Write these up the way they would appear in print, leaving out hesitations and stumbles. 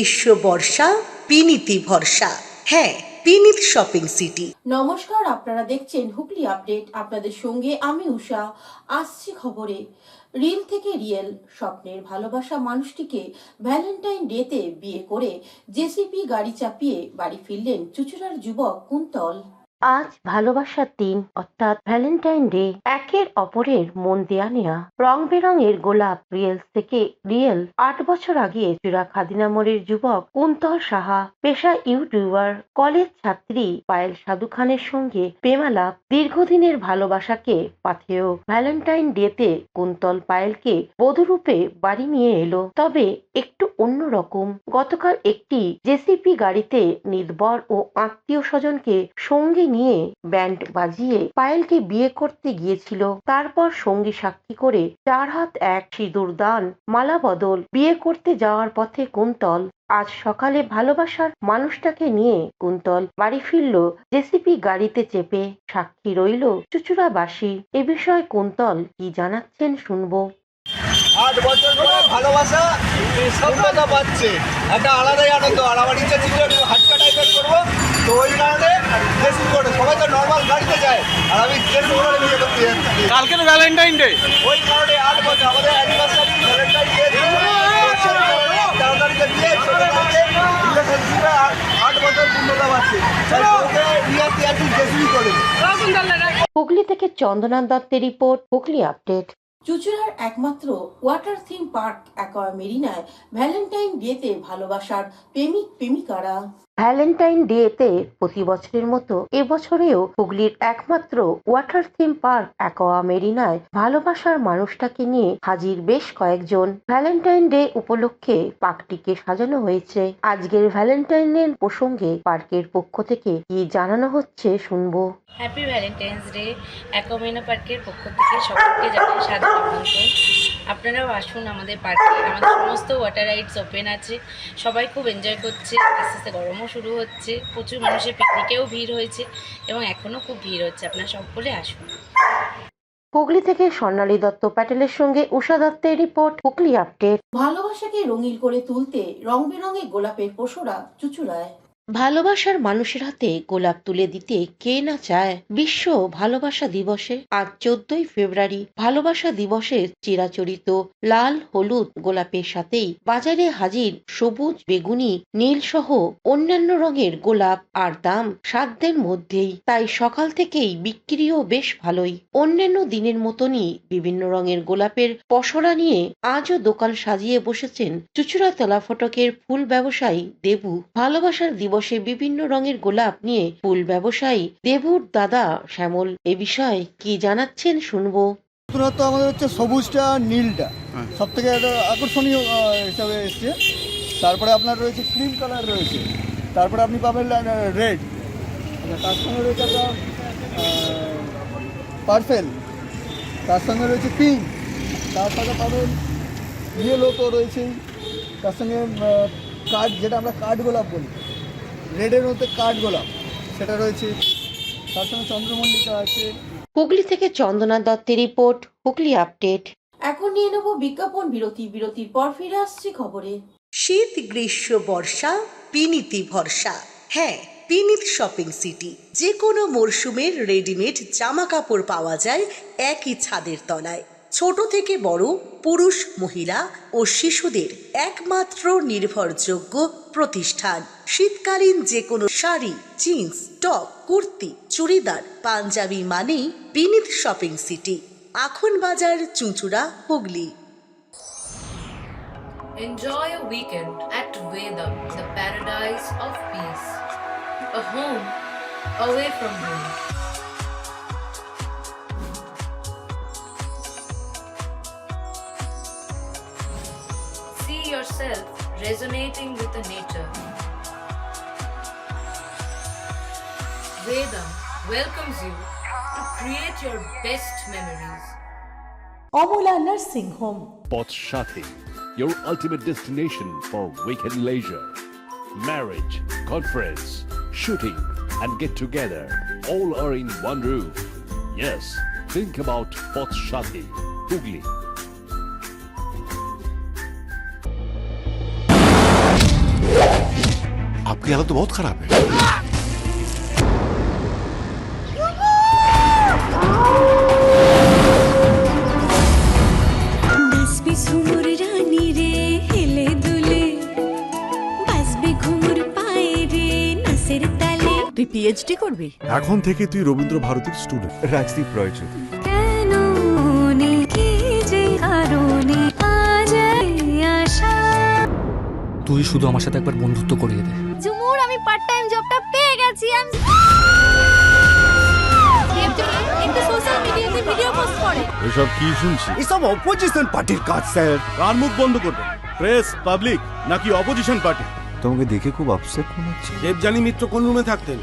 গ্রীষ্ম বর্ষা পিনিতি ভরসা। হ্যাঁ, পিনিত শপিং সিটি। নমস্কার, আপনারা দেখছেন হুগলি আপডেট। আপনাদের সঙ্গে আমি উষা। আসছি খবরে। রিল থেকে রিয়েল। স্বপ্নের ভালোবাসা মানুষটিকে ভ্যালেন্টাইন ডেতে বিয়ে করে জেসিপি গাড়ি চাপিয়ে বাড়ি ফিরলেন চুঁচুড়ার যুবক কুন্তল। আজ ভালোবাসার দিন অর্থাৎ ভ্যালেন্টাইন ডে। একের অপরের মন দেয়া নেয়া রং বেরঙের গোলাপ। রিয়েলস থেকে রিয়েল। 8 বছর আগে চুরা খাদিনামোড়ের যুবক কুন্তল সাহা, পেশা ইউটিউবার, কলেজ ছাত্রী পায়েল সাধু খানের সঙ্গে প্রেমালাপ। দীর্ঘদিনের ভালোবাসাকে পাথেয় ভ্যালেন্টাইন ডেতে কুন্তল পায়েলকে বধূরূপে বাড়ি নিয়ে এলো, তবে একটু অন্যরকম। গতকাল একটি জেসিপি গাড়িতে নির্ভর ও আত্মীয় স্বজনকে সঙ্গে নিয়ে ব্যান্ড বাজিয়ে পায়েলকে বিয়ে করতে গিয়েছিল। তারপর সঙ্গী সাক্ষী করে 4 হাত 1 সিঁদুর দান, মালা বদল। বিয়ে করতে যাওয়ার পথে কুন্তল আজ সকালে ভালোবাসার মানুষটাকে নিয়ে কুন্তল বাড়ি ফিরল জেসিপি গাড়িতে চেপে। সাক্ষী রইল চুঁচুড়াবাসী। এ বিষয়ে কুন্তল কি জানাচ্ছেন শুনবো। 8 বছর ধরে ভালোবাসা সফলতা পাচ্ছে, একটা আলাদাই আনন্দ। আর আমার ইচ্ছা ছিল একটু হাটকা টাইপের করবো, তো ওই কারণে ড্রেসিং করে। সবাই তো নর্মাল গাড়িতে যায়, আর আমি ড্রেসিং করে বিয়ে করতে যাচ্ছি। কালকে তো ভ্যালেন্টাইন ডে, ওই কারণে 8 বছর আমাদের অ্যানিভার্সারি ভ্যালেন্টাইন ডে 13 তারিখে বিয়ে, 14 তারিখে রিলেশনশিপে 8 বছর পূর্ণতা পাচ্ছে। তাই ওকে বিয়ে আছি ড্রেসিং করে। হুগলি থেকে চন্দনা দত্তের রিপোর্ট, হুগলি আপডেট। চুঁচুড়ার একমাত্র ওয়াটার থিম পার্ক অ্যাকোয়া মেরিনায় ভ্যালেন্টাইন ডেতে ভালোবাসার প্রেমিক প্রেমিকারা। ভ্যালেন্টাইন ডেতে প্রতি বছরের মতো এবছরেও হুগলির একমাত্র ওয়াটার থিম পার্ক অ্যাকোয়া মেরিনায় ভালোবাসার মানুষটাকে নিয়ে হাজির বেশ কয়েকজন। ভ্যালেন্টাইন ডে উপলক্ষে পার্কটিকে সাজানো হয়েছে। আজকের ভ্যালেন্টাইনের প্রসঙ্গে পার্কের পক্ষ থেকে কি জানানো হচ্ছে শুনবো। Happy Valentine's day. অ্যাকোয়া পার্কের পক্ষ থেকে সকলকে জানাই সাদর আমন্ত্রণ। আপনারাও আসুন আমাদের পার্কে। আমাদের সমস্ত ওয়াটার রাইডস ওপেন আছে, সবাই খুব এনজয় করছে। আস্তে আস্তে গরমও শুরু হচ্ছে, প্রচুর মানুষের পিকনিকেও ভিড় হয়েছে এবং এখনও খুব ভিড় হচ্ছে। আপনারা সকলে আসুন। হুগলি থেকে স্বর্ণালী দত্ত প্যাটেলের সঙ্গে উষা দত্তের রিপোর্ট, হুগলি আপডেট। ভালোবাসাকে রঙিন করে তুলতে রং বেরঙের গোলাপের পসরা চুঁচুড়ায়। ভালোবাসার মানুষের হাতে গোলাপ তুলে দিতে কে না চায়। বিশ্ব ভালোবাসা দিবসে আজ 14ই ফেব্রুয়ারি ভালোবাসা দিবসের চিরাচরিত লাল হলুদ গোলাপের সাথেই বাজারে হাজির সবুজ, বেগুনি, নীল সহ অন্যান্য রঙের গোলাপ। আর দাম সাধ্যের মধ্যেই, তাই সকাল থেকেই বিক্রিও বেশ ভালোই। অন্যান্য দিনের মতনই বিভিন্ন রঙের গোলাপের পসরা নিয়ে আজও দোকান সাজিয়ে বসেছেন চুঁচুড়াতলা ফটকের ফুল ব্যবসায়ী দেবু। ভালোবাসার দিবসে বিভিন্ন রঙের গোলাপ নিয়ে ফুল ব্যবসায়ী দেবুর দাদা শ্যামল এ বিষয়ে কি জানাচ্ছেন শুনবো। নতুনত্ব আমাদের হচ্ছে সবুজটা, নীলটা সব থেকে একটা আকর্ষণীয় হিসাবে এসছে। তারপরে আপনার রয়েছে ক্রিম কালার রয়েছে, তারপরে আপনি পাবেন রেড, তার সঙ্গে রয়েছে একটা পার্পেল, তার সঙ্গে রয়েছে পিঙ্ক, তার সাথে পাবেন ইয়েলো তো রয়েছেই, তার সঙ্গে কাঠ, যেটা আমরা কাঠ গোলাপ বলি, রেডের মধ্যে কাঠ গোলাপ সেটা রয়েছে, তার সঙ্গে চন্দ্রমল্লিকা আছে। হুগলি থেকে চন্দনা দত্তের রিপোর্ট, হুগলি আপডেট। এখন নিয়ে নেব বিজ্ঞাপন বিরতি। বিরতির পর ফিরে আসছি খবরে। শীত গ্রীষ্ম বর্ষা পিনিতি ভরসা। হ্যাঁ, পিনিত শপিং সিটি। যে কোনো মরশুমের রেডিমেড জামা কাপড় পাওয়া যায় একই ছাদের তলায়। ছোট থেকে বড়, পুরুষ, মহিলা ও শিশুদের একমাত্র নির্ভরযোগ্য প্রতিষ্ঠান। শীতকালীন যে কোনো শাড়ি, জিন্স, টপ, কুর্তি, চুড়িদার, পাঞ্জাবি মানেই পিনিত শপিং সিটি। আখন বাজার, চুঁচুড়া, Hooghly. Enjoy a weekend at Vedam, the paradise of peace. A home away from home. See yourself resonating with the nature. Vedam welcomes you to create your best memories. Amala nursing home. Poth Shathi, your ultimate destination for weekend leisure. Marriage, conference, shooting, and get together all are in one roof. Yes, think about Poth Shathi, Hugli. की हालत तो बहुत खराब है। তুই PhD করবি? এখন থেকে তুই রবীন্দ্র ভারতীর স্টুডেন্ট। রাজদীপ রয় চৌধুরী। তুই শুধু আমার সাথে একবার বন্ধুত্ব করিয়ে দে। ঝুমুর, আমি পার্ট টাইম জবটা পেয়ে গেছি। আমি একটু সোশ্যাল মিডিয়াতে ভিডিও পোস্ট করে। এসব কি শুনছি? এসব অপোজিশন পার্টির কাজ স্যার। কার মুখ বন্ধ করবে? প্রেস, পাবলিক নাকি অপোজিশন পার্টি? তোমাকে দেখে খুব আপসেট মনে হচ্ছে। দেবযানী মিত্র কোন রুমে থাকতেন?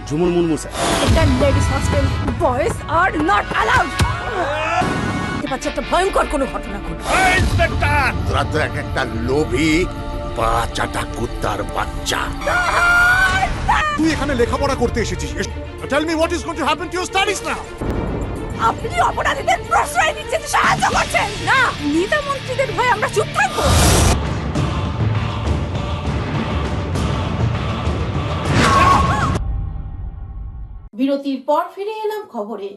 ঝুমুর মুর্মু স্যার। এটা ladies hostel, boys are not allowed. পাচ্ছে একটা ভয়ঙ্কর কোনো ঘটনা ঘটবে। ইন্সপেক্টর, তোরা তো একটা লোভী বাচ্চাটা কুত্তার বাচ্চা। তুই এখানে লেখাপড়া করতে এসেছিস। Tell me what is going to happen to your studies now. আপনি অপরাধীদের প্রশ্রয় দিচ্ছেন, সাহায্য করছেন না। নেতা মন্ত্রীদের ভয়ে আমরা চুপ থাকবো? বিরতির পর ফিরে এলাম খবরে।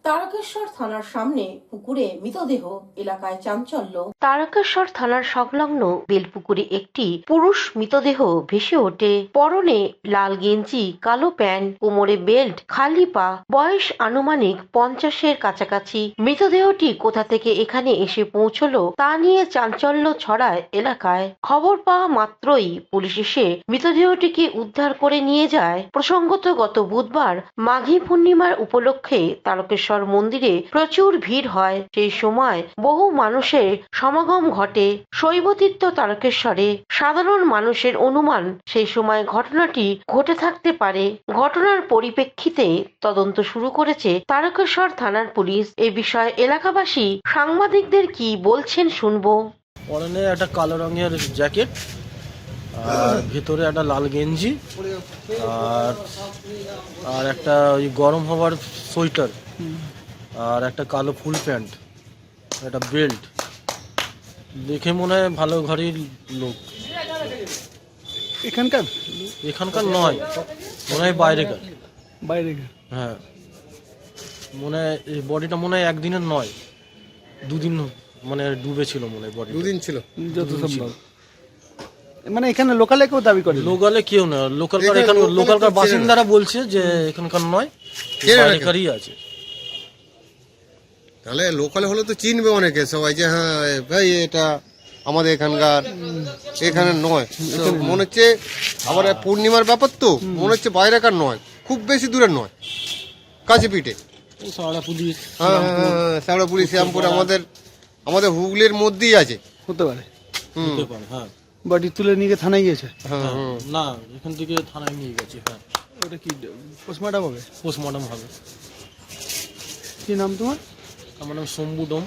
তারকেশ্বর থানার সামনে পুকুরে মৃতদেহ, এলাকায় চাঞ্চল্য। তারকেশ্বর থানার সংলগ্ন বেলপুকুরে একটি পুরুষ মৃতদেহ ভেসে ওঠে। পরনে লাল গেঞ্জি, কালো প্যান্ট, কোমরে বেল্ট, খালি পা, বয়স আনুমানিক 50-এর কাছাকাছি। মৃতদেহটি কোথা থেকে এখানে এসে পৌঁছলো তা নিয়ে চাঞ্চল্য ছড়ায় এলাকায়। খবর পাওয়া মাত্রই পুলিশ এসে মৃতদেহটিকে উদ্ধার করে নিয়ে যায়। প্রসঙ্গত গত বুধবার মাঘী পূর্ণিমার উপলক্ষে তারকেশ্বর মন্দিরে প্রচুর ভিড় হয়। সেই সময় বহু মানুষের সমাগম ঘটে শৈবতীর্থ তারকেশ্বরে। সাধারণ মানুষের অনুমান সেই সময় ঘটনাটি ঘটে থাকতে পারে। ঘটনার পরিপ্রেক্ষিতে তদন্ত শুরু করেছে তারকেশ্বর থানার পুলিশ। এ বিষয়ে এলাকাবাসী সাংবাদিকদের কি বলছেন শুনবো। পরনে একটা কালো রঙের জ্যাকেট আর ভেতরে একটা লাল গেঞ্জি আর একটা ওই গরম হওয়ার সোয়েটার আর একটা কালো ফুল প্যান্ট, একটা বেল্ট। দেখে মনে হয় ভালো ঘরের লোক। এখানকার নয়, মনে হয় বাইরেকার। হ্যাঁ, মনে হয় এই বডিটা মনে হয় একদিনের নয়, দুদিন মানে ডুবে ছিল মনে হয়। বডি দুদিন ছিল যত সম্ভব। মানে এখানে লোকালে কেউ দাবি করে? লোকালে কেউ না, লোকালকার বাসিন্দারা বলছে যে এখানকার নয়, বাইরেকারই আছে। তাহলে লোকালে হলে তো চিনবে অনেকে সবাই যে হ্যাঁ ভাই এটা আমাদের এখানকার, এখানে নয়। তো মনে হচ্ছে আবার পূর্ণিমার ব্যাপার তো মনে হচ্ছে বাইরেকার নয়, খুব বেশি দূরের নয়, কাছে পিঠে। শ্যামলাপুরি শ্যামপুর আমাদের হুগলির মধ্যেই আছে। হতে পারে। হ্যাঁ, বডি তুলে নিয়ে থানায় গিয়েছে? না, এখান থেকে থানায় নিয়ে গেছে। হ্যাঁ, ওটা কি পোস্টমর্টম হবে? পোস্টমর্টম হবে। কি নাম তোমার? আমার নাম শম্ভু ডোম।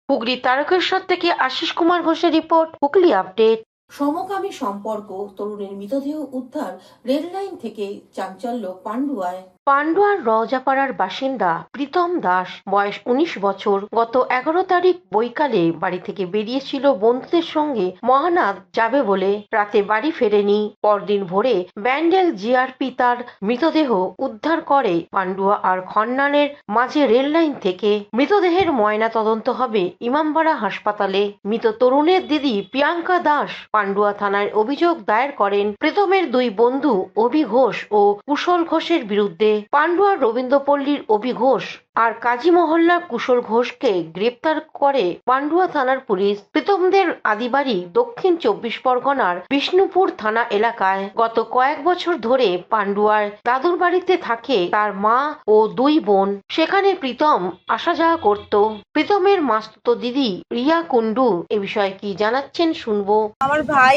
হুগলি তারকেশ্বর থেকে আশিস কুমার ঘোষের রিপোর্ট, হুগলি আপডেট। সমকামী সম্পর্ক, তরুণের মৃতদেহ উদ্ধার, রেল লাইন থেকে চাঞ্চল্য পান্ডুয়ায়। পান্ডুয়ার রওজাপাড়ার বাসিন্দা প্রীতম দাস, বয়স 19 বছর, গত 11 তারিখ বৈকালে বাড়ি থেকে বেরিয়েছিল বন্ধুদের সঙ্গে মহানাদ যাবে বলে। রাতে বাড়ি ফেরেনি। পরদিন ভোরে ব্যান্ডেল জিআরপি তার মৃতদেহ উদ্ধার করে পান্ডুয়া আর খন্নানের মাঝে রেল লাইন থেকে। মৃতদেহের ময়না তদন্ত হবে ইমামবাড়া হাসপাতালে। মৃত তরুণের দিদি প্রিয়াঙ্কা দাস পান্ডুয়া থানায় অভিযোগ দায়ের করেন প্রীতমের দুই বন্ধু অভি ঘোষ ও কুশল ঘোষের বিরুদ্ধে। পান্ডুয়ার রবীন্দ্রপল্লীর অভি ঘোষ আর কাজী মহল্লার কুশল ঘোষকে গ্রেপ্তার করে পান্ডুয়া থানার পুলিশ। প্রীতমদের আদিবাড়ি দক্ষিণ 24 পরগনার বিষ্ণুপুর থানা এলাকায়। গত কয়েক বছর ধরে পান্ডুয়ার দাদুর বাড়িতে থাকে তার মা ও দুই বোন। সেখানে প্রীতম আসা যাওয়া করত। প্রীতমের মাস্তুতো দিদি রিয়া কুন্ডু এ বিষয়ে কি জানাচ্ছেন শুনবো। আমার ভাই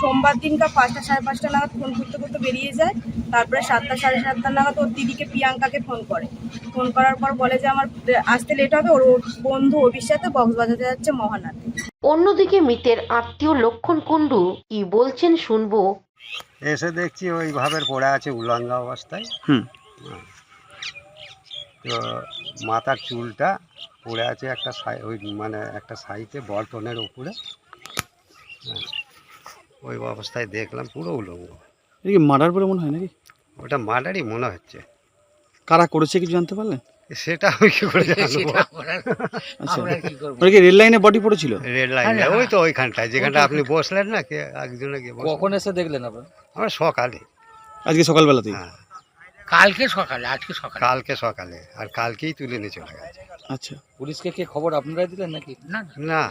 সোমবার দিনকা 5টা সাড়ে 5টা নাগাদ ফোন করতে করতে বেরিয়ে যায়। তারপরে 7টা সাড়ে 7টা নাগাদ ওর দিদিকে প্রিয়াঙ্কাকে ফোন করার পর বলে যে আমার আসতে লেট হবে, ওর বন্ধু অভির সাথে বক্স বাজাতে যাচ্ছে মহানাথে। অন্যদিকে মৃতের আত্মীয় লক্ষণ কুন্ডু কি বলছেন শুনবো। এসে দেখছি ওই ভাবের পড়ে আছে উলঙ্গ অবস্থায়। তো মাথার চুলটা পড়ে আছে একটা ওই মানে একটা সাইডে বর্তনের উপরে। ওই অবস্থায় দেখলাম পুরো উলঙ্গ। এটা কি মার্ডার বলে মনে হয় নাকি? ওটা মার্ডারই মনে হচ্ছে। কারা করেছে কিছু জানতে পারলেন? সেটা আমি কি করে জানবো? আচ্ছা, ওটা কি রেল লাইনে বডি পড়েছিল? রেড লাইন ওই তো ওইখানটায় যেখানটা আপনি বসলেন না, কে একজনে গিয়ে কখন এসে দেখলেন আপনারা? আমরা সকালে। আজকে সকালবেলাতেই? হ্যাঁ, কালকে সকালে, আজকে সকালে। কালকে সকালে, আর কালকেই তুলে নিয়ে চলে গেছে। আচ্ছা, পুলিশকে কি খবর আপনারাই দিলেন নাকি? না,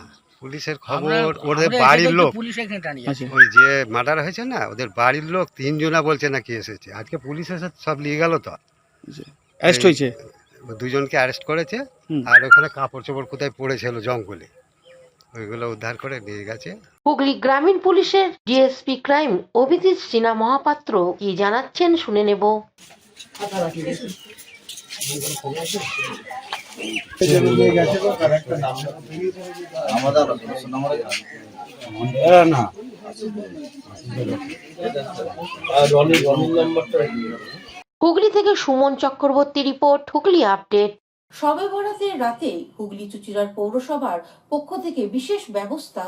পুলিশের খবর ওদের বাড়ির লোক, আচ্ছা, ওই যে মার্ডার হয়েছে না ওদের বাড়ির লোক 3 জনা বলছে নাকি এসেছে। আজকে পুলিশ এসে সব নিয়ে গেল। তো অ্যারেস্ট হয়েছে? 2 জনকে অ্যারেস্ট করেছে। হুম। আর ওখানে কাপড় চোপড় কোথায় পড়েছিল জঙ্গলে, ওইগুলো উদ্ধার করে নিয়ে গেছে। হুগলি গ্রামীণ পুলিশের ডিএসপি ক্রাইম অভিজিৎ সিনহা মহাপাত্র কি জানাচ্ছেন শুনে নেব। হুগলি থেকে সুমন চক্রবর্তী রিপোর্ট, হুগলি আপডেট। শবে বরাতের রাতে হুগলি চুঁচুড়ার পৌরসভার পক্ষ থেকে বিশেষ ব্যবস্থা।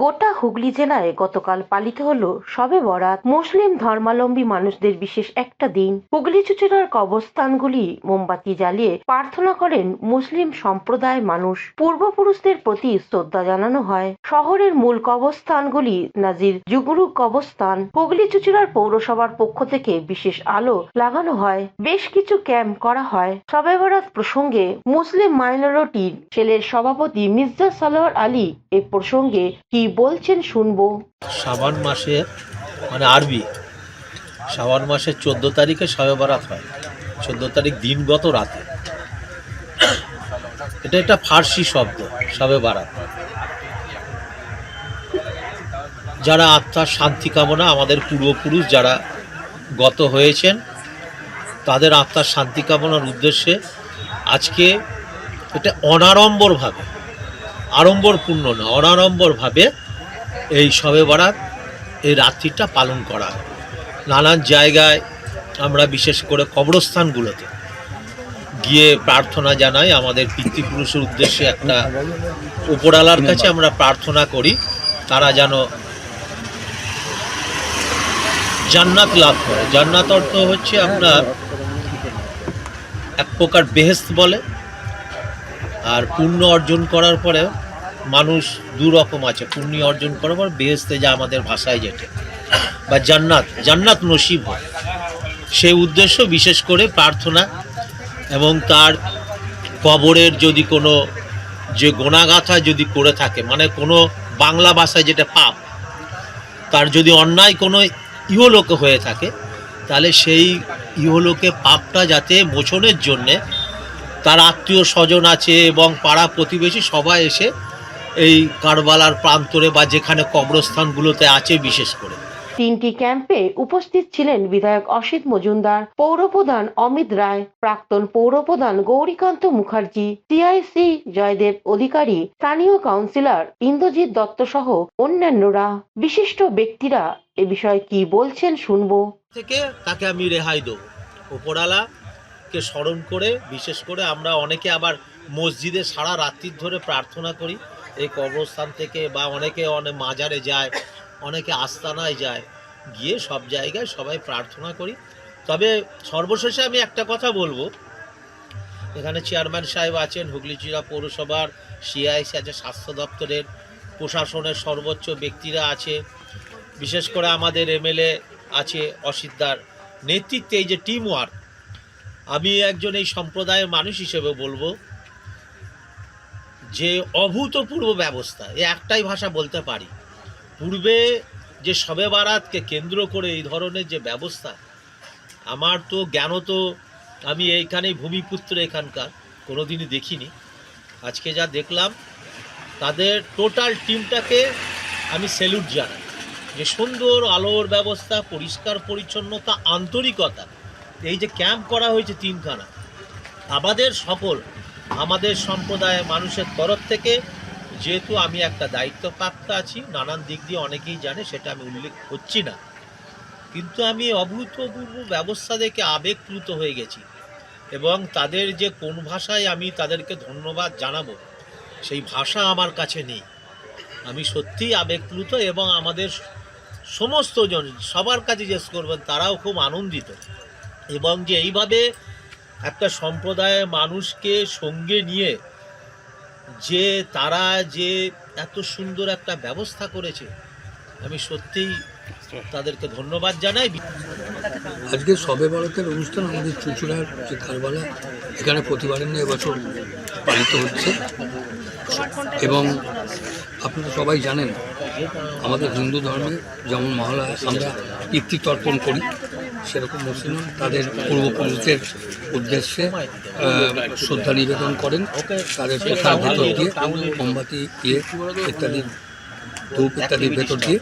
গোটা হুগলি জেলায় গতকাল পালিত হলো শবে বরাত, মুসলিম ধর্মাবলম্বী মানুষদের বিশেষ একটা দিন। হুগলি চুঁচুড়ার কবরস্থানগুলি মোমবাতি জ্বালিয়ে প্রার্থনা করেন মুসলিম সম্প্রদায় মানুষ। পূর্বপুরুষদের প্রতি শ্রদ্ধা জানানো হয়। শহরের মূল কবরস্থানগুলি নাজির জুগরু কবরস্থান। হুগলি চুঁচুড়ার পৌরসভার পক্ষ থেকে বিশেষ আলো লাগানো হয়, বেশ কিছু ক্যাম্প করা হয়। শবে বরাত প্রসঙ্গে মুসলিম মাইনরিটির সেলের সভাপতি মির্জা সালোয়ার আলী এ প্রসঙ্গে কি বলছেন শুনবো। শাবান মাসে মানে আরবি শাবান মাসের 14 তারিখে শবে বরাত হয়। 14 তারিখ দিনগত রাতে। এটা একটা ফার্সি শব্দ শবে বরাত। যারা আত্মার শান্তি কামনা, আমাদের পূর্বপুরুষ যারা গত হয়েছেন তাদের আত্মার শান্তি কামনার উদ্দেশ্যে আজকে এটা অনাড়ম্বরভাবে, আড়ম্বরপূর্ণ না, অনাড়ম্বরভাবে এই শবে বরাত এই রাত্রিটা পালন করা হয়। নানান জায়গায় আমরা বিশেষ করে কবরস্থানগুলোতে গিয়ে প্রার্থনা জানাই। আমাদের পিতৃপুরুষের উদ্দেশ্যে একটা উপরওয়ালার কাছে আমরা প্রার্থনা করি তারা যেন জান্নাত লাভ করে। জান্নাত অর্থ হচ্ছে আপনার এক প্রকার বেহেশত বলে। আর পুণ্য অর্জন করার পরে মানুষ দু রকম আছে, পুণ্য অর্জন করার পর বেহেশতে যা আমাদের ভাষায় যেটা বা জান্নাত, জান্নাত নসিব হয়। সেই উদ্দেশ্য বিশেষ করে প্রার্থনা এবং তার কবরের যদি কোনো যে গোনাগাথা যদি করে থাকে, মানে কোনো বাংলা ভাষায় যেটা পাপ, তার যদি অন্যায় কোনো ইহলোকে হয়ে থাকে তাহলে সেই ইহলোকে পাপটা যাতে মোচনের জন্যে তার আত্মীয় স্বজন আছে এবং পাড়া প্রতিবেশী সবাই এসে এই কারবালার প্রান্তরে বা যেখানে কবরস্থানগুলোতে আছে বিশেষ করে। 3টি ক্যাম্পে উপস্থিত ছিলেন বিধায়ক অসিত মজুমদার, পৌরপ্রধান অমিত রায়, প্রাক্তন পৌরপ্রধান গৌরীকান্ত মুখার্জি, সিআইসি জয়দেব অধিকারী, স্থানীয় কাউন্সিলর ইন্দ্রজিৎ দত্ত সহ অন্যান্যরা। বিশিষ্ট ব্যক্তিরা এ বিষয়ে কি বলছেন শুনবো। থেকে তাকে আমি রেহাই দেব। উপরওয়ালাকে স্মরণ করে বিশেষ করে আমরা অনেকে আবার মসজিদে সারা রাত্রি ধরে প্রার্থনা করি এই কবরস্থান থেকে, বা অনেকে অনেক মাজারে যায়, অনেকে আস্তানায় যায়, গিয়ে সব জায়গায় সবাই প্রার্থনা করি। তবে সর্বশেষে আমি একটা কথা বলবো, এখানে চেয়ারম্যান সাহেব আছেন, হুগলি জেলা পৌরসভার সিআইসি আছে, স্বাস্থ্য দপ্তরের প্রশাসনের সর্বোচ্চ ব্যক্তিরা আছে, বিশেষ করে আমাদের এমএলএ আছে অসিতদার নেতৃত্বে এই যে টিম ওয়ার্ক। আমি একজন এই সম্প্রদায়ের মানুষ হিসেবে বলবো যে অভূতপূর্ব ব্যবস্থা, এ একটাই ভাষা বলতে পারি। পূর্বে যে শবে বরাতকে কেন্দ্র করে এই ধরনের যে ব্যবস্থা, আমার তো জ্ঞান তো আমি এইখানেই ভূমিপুত্র, এখানকার কোনোদিনই দেখিনি। আজকে যা দেখলাম তাদের টোটাল টিমটাকে আমি স্যালুট জানাই, যে সুন্দর আলোর ব্যবস্থা, পরিষ্কার পরিচ্ছন্নতা, আন্তরিকতা। এই যে ক্যাম্প করা হয়েছে 3খানা, আমাদের সম্প্রদায়ের মানুষের তরফ থেকে, যেহেতু আমি একটা দায়িত্বপ্রাপ্ত আছি, নানান দিক দিয়ে অনেকেই জানে, সেটা আমি উল্লেখ করছি না, কিন্তু আমি অভূতপূর্ব ব্যবস্থা দেখে আবেগপ্লুত হয়ে গেছি। এবং তাদের যে কোন ভাষায় আমি তাদেরকে ধন্যবাদ জানাবো সেই ভাষা আমার কাছে নেই। আমি সত্যিই আবেগপ্লুত এবং আমাদের সমস্ত জন সবার কাছে জিজ্ঞেস করবেন, তারাও খুব আনন্দিত। এবং যে এইভাবে একটা সম্প্রদায়ের মানুষকে সঙ্গে নিয়ে যে তারা যে এত সুন্দর একটা ব্যবস্থা করেছে, আমি সত্যিই তাদেরকে ধন্যবাদ জানাই। আজকে শবে বরাতের অনুষ্ঠান আমাদের চুঁচুড়ার যে কারবালা এখানে প্রতিবারের নিয়ে এবছর পালিত হচ্ছে। এবং আপনারা সবাই জানেন আমাদের হিন্দু ধর্মে যেমন মহালয়া আমরা পিতৃতর্পণ করি, সেরকম মুসলিম তাদের পূর্বপুরুষদের উদ্দেশ্যে শ্রদ্ধা নিবেদন করেন। তাদের পোশাক ভেতর দিয়ে মোমবাতি দিয়ে ইত্যাদি ধূপ ইত্যাদির ভেতর দিয়ে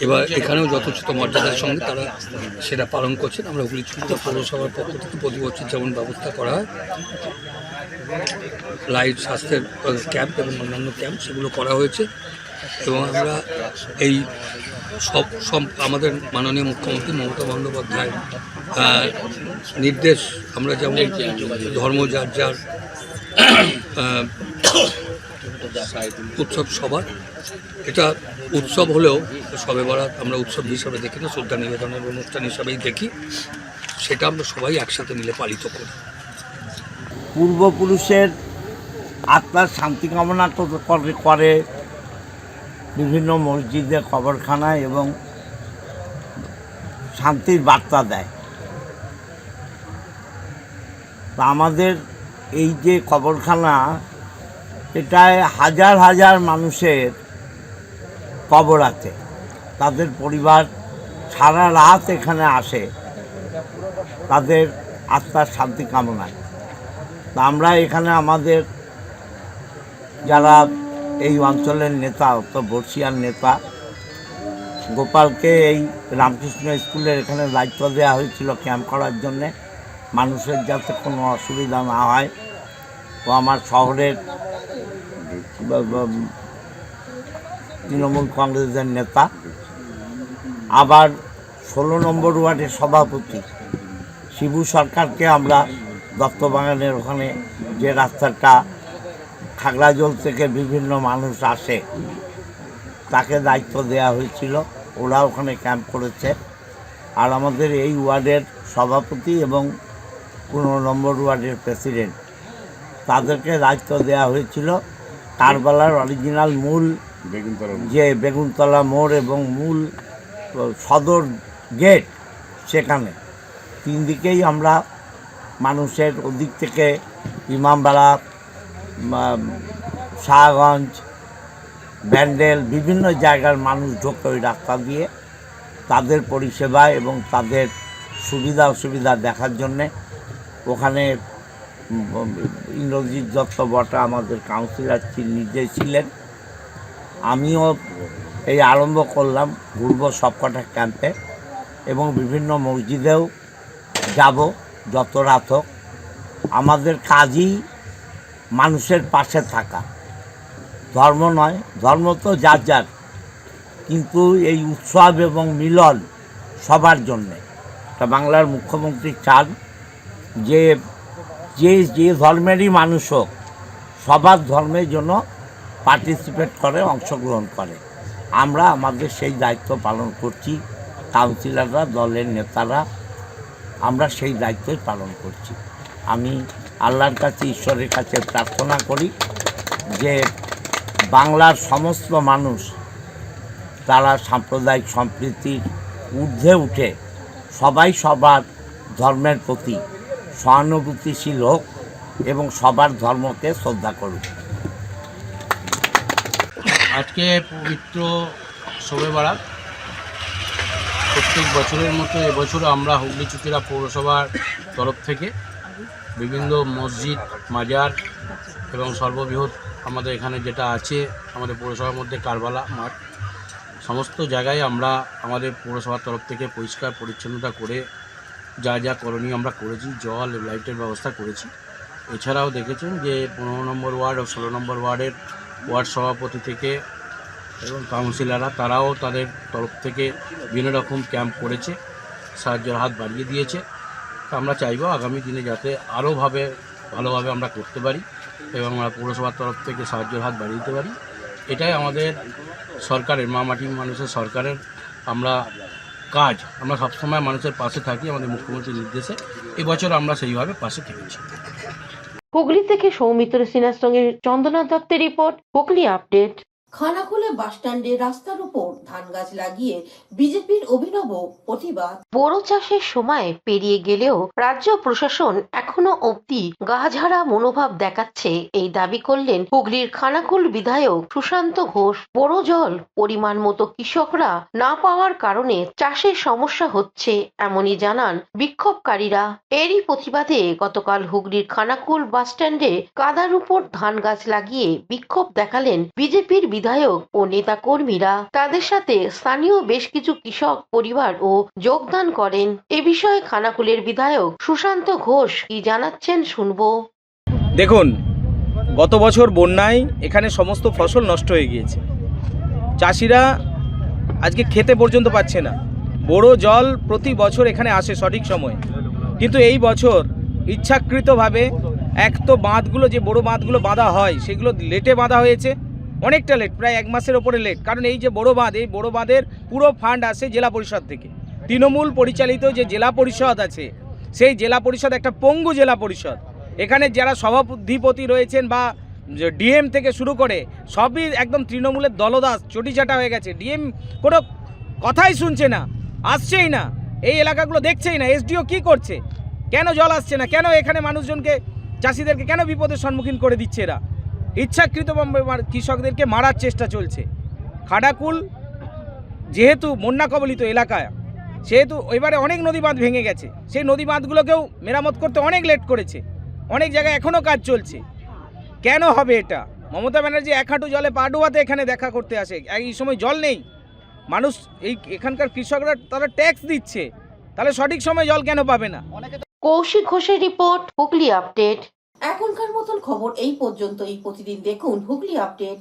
এবার এখানেও যথোচিত মর্যাদার সঙ্গে তারা সেটা পালন করছেন। আমরা হুগলি চুঁচুড়া পৌরসভার পক্ষ থেকে প্রতি বছর যেমন ব্যবস্থা করা হয়, লাইট স্বাস্থ্যের ক্যাম্প এবং অন্যান্য ক্যাম্প সেগুলো করা হয়েছে। এবং আমরা এই সব আমাদের মাননীয় মুখ্যমন্ত্রী মমতা বন্দ্যোপাধ্যায় নির্দেশ, আমরা যেমন ধর্ম যার যার উৎসব সবার, এটা উৎসব হলেও শবে বরাত আমরা উৎসব হিসাবে দেখি না, শ্রদ্ধা নিবেদনের অনুষ্ঠান হিসাবেই দেখি। সেটা আমরা সবাই একসাথে মিলে পালিত করি। পূর্বপুরুষের আত্মার শান্তি কামনা করে বিভিন্ন মসজিদে, কবরখানায় এবং শান্তির বার্তা দেয়। তা আমাদের এই যে কবরখানা, এটায় হাজার হাজার মানুষের কবর আছে, তাদের পরিবার সারা রাত এখানে আসে তাদের আত্মার শান্তি কামনায়। তা আমরা এখানে আমাদের যারা এই অঞ্চলের নেতা, অর্থাৎ বর্ষিয়ার নেতা গোপালকে এই রামকৃষ্ণ স্কুলের এখানে দায়িত্ব দেওয়া হয়েছিল ক্যাম্প করার জন্যে, মানুষের যাতে কোনো অসুবিধা না হয়। ও আমার শহরের তৃণমূল কংগ্রেসের নেতা, আবার 16 নম্বর ওয়ার্ডের সভাপতি শিবু সরকারকে আমরা দত্তবাগানের ওখানে যে রাস্তাটা খাগড়াজল থেকে বিভিন্ন মানুষ আসে তাকে দায়িত্ব দেওয়া হয়েছিল, ওরা ওখানে ক্যাম্প করেছে। আর আমাদের এই ওয়ার্ডের সভাপতি এবং 15 নম্বর ওয়ার্ডের প্রেসিডেন্ট, তাদেরকে দায়িত্ব দেওয়া হয়েছিল কারবালার অরিজিনাল মূল যে বেগুনতলা মোড় এবং মূল সদর গেট, সেখানে 3 দিকেই আমরা মানুষের ওদিক থেকে ইমামবাড়া, শাহগঞ্জ, ব্যান্ডেল বিভিন্ন জায়গার মানুষ ঢোকে ওই রাস্তা দিয়ে, তাদের পরিষেবা এবং তাদের সুবিধা অসুবিধা দেখার জন্যে। ওখানে ইন্দ্রজিৎ দত্ত বটা আমাদের কাউন্সিলর নির্দেশ ছিলেন। আমিও এই আরম্ভ করলাম, ঘুরব সবকটা ক্যাম্পে এবং বিভিন্ন মসজিদেও যাব যত রাত হোক। আমাদের কাজই মানুষের পাশে থাকা, ধর্ম নয়, ধর্ম তো যার যার, কিন্তু এই উৎসব এবং মিলন সবার জন্যে। তা বাংলার মুখ্যমন্ত্রী চান যে যে যে ধর্মেরই মানুষ হোক সবার ধর্মের জন্য পার্টিসিপেট করে, অংশগ্রহণ করে। আমরা আমাদের সেই দায়িত্ব পালন করছি, কাউন্সিলররা, দলের নেতারা, আমরা সেই দায়িত্বই পালন করছি। আমি আল্লাহর কাছে, ঈশ্বরের কাছে প্রার্থনা করি যে বাংলার সমস্ত মানুষ তারা সাম্প্রদায়িক সম্প্রীতির ঊর্ধ্বে উঠে সবাই সবার ধর্মের প্রতি সহানুভূতিশীল হোক এবং সবার ধর্মকে শ্রদ্ধা করুক। আজকে পবিত্র শবে বরাত, প্রত্যেক বছরের মতো এবছরও আমরা হুগলি চুঁচুড়া পৌরসভার তরফ থেকে বিভিন্ন মসজিদ, মাজার এবং সর্ববৃহৎ আমাদের এখানে যেটা আছে আমাদের পৌরসভার মধ্যে কারবালা মাঠ, সমস্ত জায়গায় আমরা আমাদের পৌরসভার তরফ থেকে পরিষ্কার পরিচ্ছন্নতা করে যা যা করণীয় আমরা করেছি, জল লাইটের ব্যবস্থা করেছি। এছাড়াও দেখেছেন যে 15 নম্বর ওয়ার্ড ও 16 নম্বর ওয়ার্ডের ওয়ার্ড সভাপতি থেকে এবং কাউন্সিলররা তারাও তাদের তরফ থেকে বিভিন্ন রকম ক্যাম্প করেছে, সাহায্যের হাত বাড়িয়ে দিয়েছে। তা আমরা চাইব আগামী দিনে যাতে আরও ভালোভাবে আমরা করতে পারি এবং আমরা পৌরসভার তরফ থেকে সাহায্যের হাত বাড়িয়ে দিতে পারি। এটাই আমাদের সরকারের, মা মাটির মানুষের সরকারের আমরা সবসময় মানুষের পাশে থাকি আমাদের মুখ্যমন্ত্রীর নির্দেশে। এবছর আমরা সেইভাবে পাশে থেকেছি। হুগলি থেকে সৌমিত্র সিনহার সঙ্গে চন্দনা দত্তের রিপোর্ট, হুগলি আপডেট। খানাকুলে বাসস্ট্যান্ডে রাস্তার উপর ধান গাছ লাগিয়ে বিজেপির অভিনব প্রতিবাদ। বোরো চাষের সময় পেরিয়ে গেলেও রাজ্য প্রশাসন এখনো অবধি গাছঝাড়া মনোভাব দেখাচ্ছে, এই দাবি করলেন হুগলির খানাকুল বিধায়ক সুশান্ত ঘোষ। বোরো জল পরিমাণ মতো কৃষকরা না পাওয়ার কারণে চাষের সমস্যা হচ্ছে, এমনই জানান বিক্ষোভকারীরা। এরই প্রতিবাদে গতকাল হুগলির খানাকুল বাসস্ট্যান্ডে কাদার উপর ধান গাছ লাগিয়ে বিক্ষোভ দেখালেন বিজেপির বিধায়ক ও নেতা কর্মীরা। তাদের সাথে স্থানীয় বেশ কিছু কৃষক পরিবার ও যোগদান করেন। এ বিষয়ে খানাকুলের বিধায়ক সুশান্ত ঘোষ কি জানাচ্ছেন শুনবো। দেখুন, গত বছর বন্যায় এখানে সমস্ত ফসল নষ্ট হয়ে গিয়েছে, চাষিরা আজকে খেতে পর্যন্ত পাচ্ছে না। বড় জল প্রতি বছর এখানে আসে সঠিক সময়ে, কিন্তু এই বছর ইচ্ছাকৃতভাবে এক তো বাঁধগুলো, যে বড় বাঁধগুলো বাঁধা হয় সেগুলো লেটে বাঁধা হয়েছে, অনেকটা লেট, প্রায় 1 মাসের ওপরে লেট। কারণ এই যে বড় বাঁধ, এই বড় বাঁধের পুরো ফান্ড আসে জেলা পরিষদ থেকে। তৃণমূল পরিচালিত যে জেলা পরিষদ আছে, সেই জেলা পরিষদ একটা পঙ্গু জেলা পরিষদ। এখানে যারা সভাধিপতি রয়েছেন বা ডিএম থেকে শুরু করে সবই একদম তৃণমূলের দলদাস, চটিচাটা হয়ে গেছে। ডিএম কোনো কথাই শুনছে না, আসছেই না, এই এলাকাগুলো দেখছেই না। এসডিও কি করছে? কেন জল আসছে না? কেন এখানে মানুষজনকে, চাষিদেরকে কেন বিপদের সম্মুখীন করে দিচ্ছে এরা? ইচ্ছাকৃতভাবে কৃষকদেরকে মারার চেষ্টা চলছে। খানাকুল যেহেতু বন্যা কবলিত এলাকায়, সেহেতু এবারে অনেক নদী বাঁধ ভেঙে গেছে, সেই নদী বাঁধগুলোকেও মেরামত করতে অনেক লেট করেছে, অনেক জায়গায় এখনও কাজ চলছে। কেন হবে এটা? মমতা ব্যানার্জি 1 হাঁটু জলে পা ডুবাতে এখানে দেখা করতে আসে, এই সময় জল নেই। মানুষ, এখানকার কৃষকরা তারা ট্যাক্স দিচ্ছে, তাহলে সঠিক সময় জল কেন পাবে না? কৌশিক ঘোষের রিপোর্ট, হুগলি আপডেট। এখনকার মতন খবর এই পর্যন্তই। প্রতিদিন দেখুন হুগলি আপডেট।